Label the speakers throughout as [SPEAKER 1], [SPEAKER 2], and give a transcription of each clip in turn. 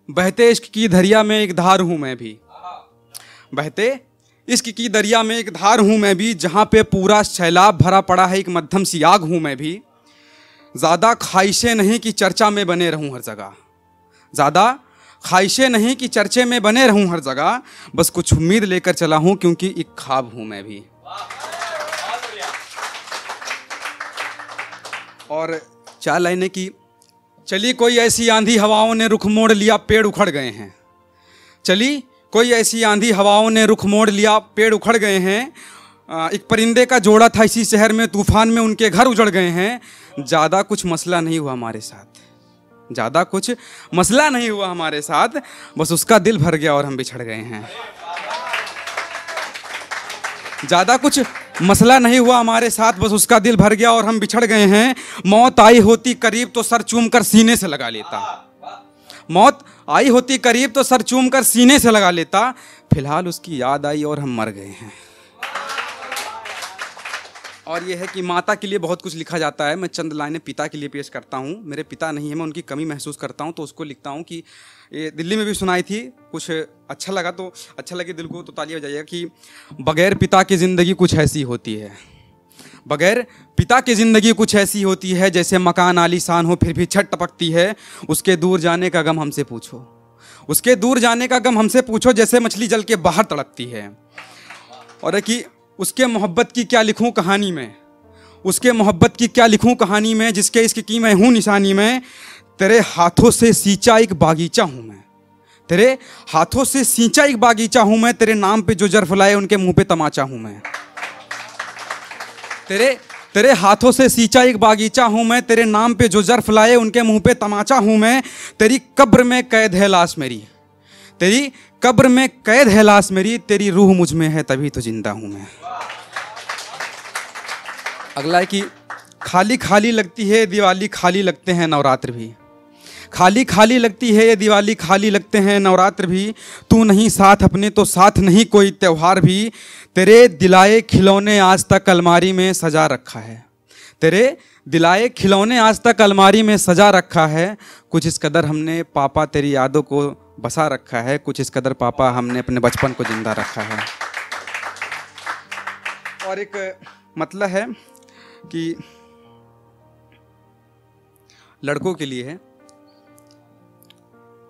[SPEAKER 1] बहते इश्क की दरिया में एक धार हूँ मैं भी, बहते इश्क की दरिया में एक धार हूँ मैं भी, जहाँ पे पूरा सैलाब भरा पड़ा है एक मध्यम सी आग हूँ मैं भी। ज़्यादा ख्वाहिशें नहीं कि चर्चा में बने रहूँ हर जगह, ज़्यादा ख्वाहिशें नहीं कि चर्चे में बने रहूँ हर जगह, बस कुछ उम्मीद लेकर चला हूँ क्योंकि एक ख्वाब हूँ मैं भी। और 4 लाइनें की। चली कोई ऐसी आंधी हवाओं ने रुख मोड़ लिया, पेड़ उखड़ गए हैं। चली कोई ऐसी आंधी हवाओं ने रुख मोड़ लिया, पेड़ उखड़ गए हैं। एक परिंदे का जोड़ा था इसी शहर में, तूफान में उनके घर उजड़ गए हैं। ज़्यादा कुछ मसला नहीं हुआ हमारे साथ, ज़्यादा कुछ मसला नहीं हुआ हमारे साथ, बस उसका दिल भर गया और हम बिछड़ गए हैं। ज़्यादा कुछ मसला नहीं हुआ हमारे साथ, बस उसका दिल भर गया और हम बिछड़ गए हैं। मौत आई होती करीब तो सर चूम कर सीने से लगा लेता, मौत आई होती करीब तो सर चूम कर सीने से लगा लेता, फिलहाल उसकी याद आई और हम मर गए हैं। और यह है कि माता के लिए बहुत कुछ लिखा जाता है, मैं चंद लाइनें पिता के लिए पेश करता हूँ। मेरे पिता नहीं है, मैं उनकी कमी महसूस करता हूँ तो उसको लिखता हूँ कि ये दिल्ली में भी सुनाई थी, कुछ अच्छा लगा तो अच्छा लगे दिल को तो तालियां बजाइएगा। कि बगैर पिता की ज़िंदगी कुछ ऐसी होती है, बगैर पिता की ज़िंदगी कुछ ऐसी होती है, जैसे मकान आलीशान हो फिर भी छत टपकती है। उसके दूर जाने का गम हमसे पूछो, उसके दूर जाने का गम हमसे पूछो, जैसे मछली जल के बाहर तड़पती है। और कि उसके मोहब्बत की क्या लिखूं कहानी में, उसके मोहब्बत की क्या लिखूं कहानी में, जिसके इश्क की मैं हूँ निशानी में। तेरे हाथों से सींचा एक बागीचा हूँ मैं, तेरे हाथों से सींचा एक बागीचा हूँ मैं, तेरे नाम पे जो जर्फ लाए उनके मुंह पे तमाचा हूँ मैं। तेरे हाथों से सींचा एक बागीचा हूँ मैं, तेरे नाम पे जो जर्फ लाए उनके मुंह पे तमाचा हूँ मैं। तेरी कब्र में कैद है लाश मेरी, तेरी कब्र में कैद है लाश मेरी, तेरी रूह मुझ में है तभी तो जिंदा हूँ मैं। अगला है कि खाली खाली लगती है दिवाली, खाली लगते हैं नवरात्र भी, खाली खाली लगती है ये दिवाली, खाली लगते हैं नवरात्र भी। तू नहीं साथ अपने तो साथ नहीं कोई त्योहार भी, तेरे दिलाए खिलौने आज तक अलमारी में सजा रखा है, तेरे दिलाए खिलौने आज तक अलमारी में सजा रखा है। कुछ इस कदर हमने पापा तेरी यादों को बसा रखा है, कुछ इस कदर पापा हमने अपने बचपन को जिंदा रखा है। और एक मतलब है कि लड़कों के लिए है,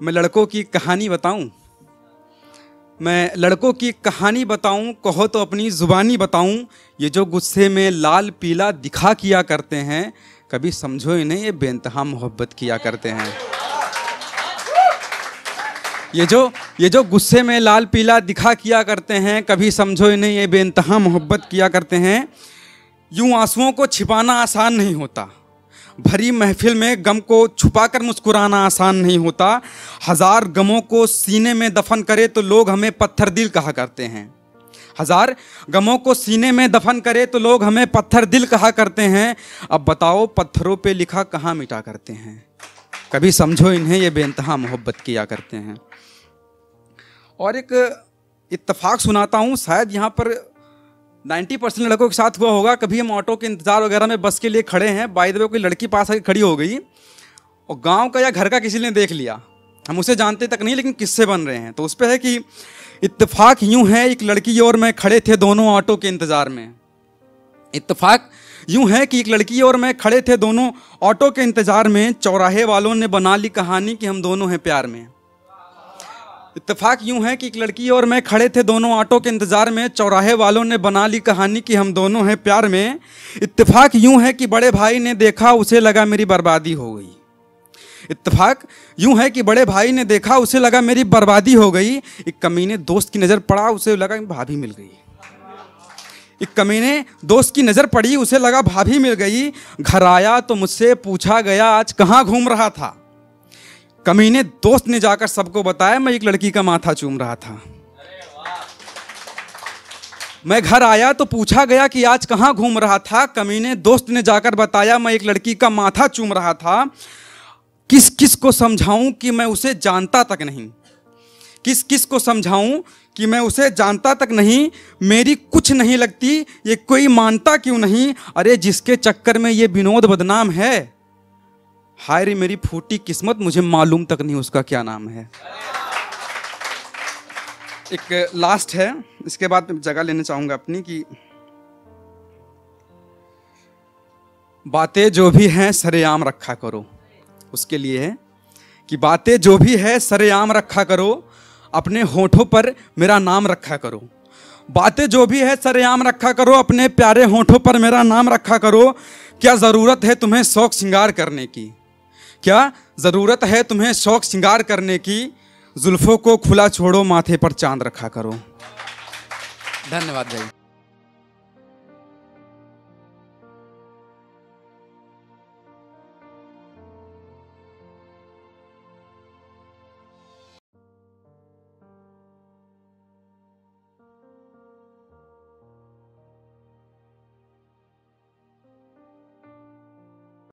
[SPEAKER 1] मैं लड़कों की कहानी बताऊं, मैं लड़कों की कहानी बताऊं, कहो तो अपनी जुबानी बताऊं। ये जो गुस्से में लाल पीला दिखा किया करते हैं, कभी समझो इन्हें ये बेइंतहा मोहब्बत किया करते हैं। ये जो गुस्से में लाल पीला दिखा किया करते हैं, कभी समझो इन्हें ये बेइंतहा मोहब्बत किया करते हैं। यूं आंसुओं को छिपाना आसान नहीं होता, भरी महफिल में गम को छुपाकर मुस्कुराना आसान नहीं होता। 1000 गमों को सीने में दफन करे तो लोग हमें पत्थर दिल कहा करते हैं, 1000 गमों को सीने में दफन करे तो लोग हमें पत्थर दिल कहा करते हैं। अब बताओ पत्थरों पे लिखा कहाँ मिटा करते हैं, कभी समझो इन्हें ये बेइंतहा मोहब्बत किया करते हैं। और एक इत्तेफाक सुनाता हूँ, शायद यहाँ पर 90% लड़कों के साथ हुआ होगा। कभी हम ऑटो के इंतज़ार वगैरह में बस के लिए खड़े हैं, बाय द वे कोई लड़की पास आके खड़ी हो गई और गांव का या घर का किसी ने देख लिया, हम उसे जानते तक नहीं लेकिन किस्से बन रहे हैं। तो उस पर है कि इत्तेफाक यूं है एक लड़की और मैं खड़े थे दोनों ऑटो के इंतज़ार में, इत्तेफाक यूं है कि एक लड़की और मैं खड़े थे दोनों ऑटो के इंतज़ार में। चौराहे वालों ने बना ली कहानी कि हम दोनों हैं प्यार में। इत्तेफाक यूं है कि एक लड़की और मैं खड़े थे दोनों ऑटो के इंतज़ार में, चौराहे वालों ने बना ली कहानी कि हम दोनों हैं प्यार में। इत्तेफाक यूं है कि बड़े भाई ने देखा उसे लगा मेरी बर्बादी हो गई, इत्तेफाक यूं है कि बड़े भाई ने देखा उसे लगा मेरी बर्बादी हो गई। एक कमीने दोस्त की नज़र पड़ा उसे लगा भाभी मिल गई, एक कमीने दोस्त की नज़र पड़ी उसे लगा भाभी मिल गई। घर आया तो मुझसे पूछा गया आज कहाँ घूम रहा था, कमीने दोस्त ने जाकर सबको बताया मैं एक लड़की का माथा चूम रहा था। मैं घर आया तो पूछा गया कि आज कहाँ घूम रहा था, कमीने दोस्त ने जाकर बताया मैं एक लड़की का माथा चूम रहा था। किस किस को समझाऊं कि मैं उसे जानता तक नहीं, किस किस को समझाऊं कि मैं उसे जानता तक नहीं। मेरी कुछ नहीं लगती ये कोई मानता क्यों नहीं, अरे जिसके चक्कर में ये विनोद बदनाम है, हाय रे मेरी फूटी किस्मत, मुझे मालूम तक नहीं उसका क्या नाम है। एक लास्ट है, इसके बाद मैं जगह लेना चाहूंगा अपनी कि बातें जो भी हैं सरेआम रखा करो। उसके लिए है कि बातें जो भी है सरेआम रखा करो, अपने होठों पर मेरा नाम रखा करो। बातें जो भी है सरेआम रखा करो, अपने प्यारे होठों पर मेरा नाम रखा करो। क्या ज़रूरत है तुम्हें शौक श्रृंगार करने की, क्या ज़रूरत है तुम्हें शौक श्रृंगार करने की, जुल्फों को खुला छोड़ो माथे पर चांद रखा करो। धन्यवाद भाई।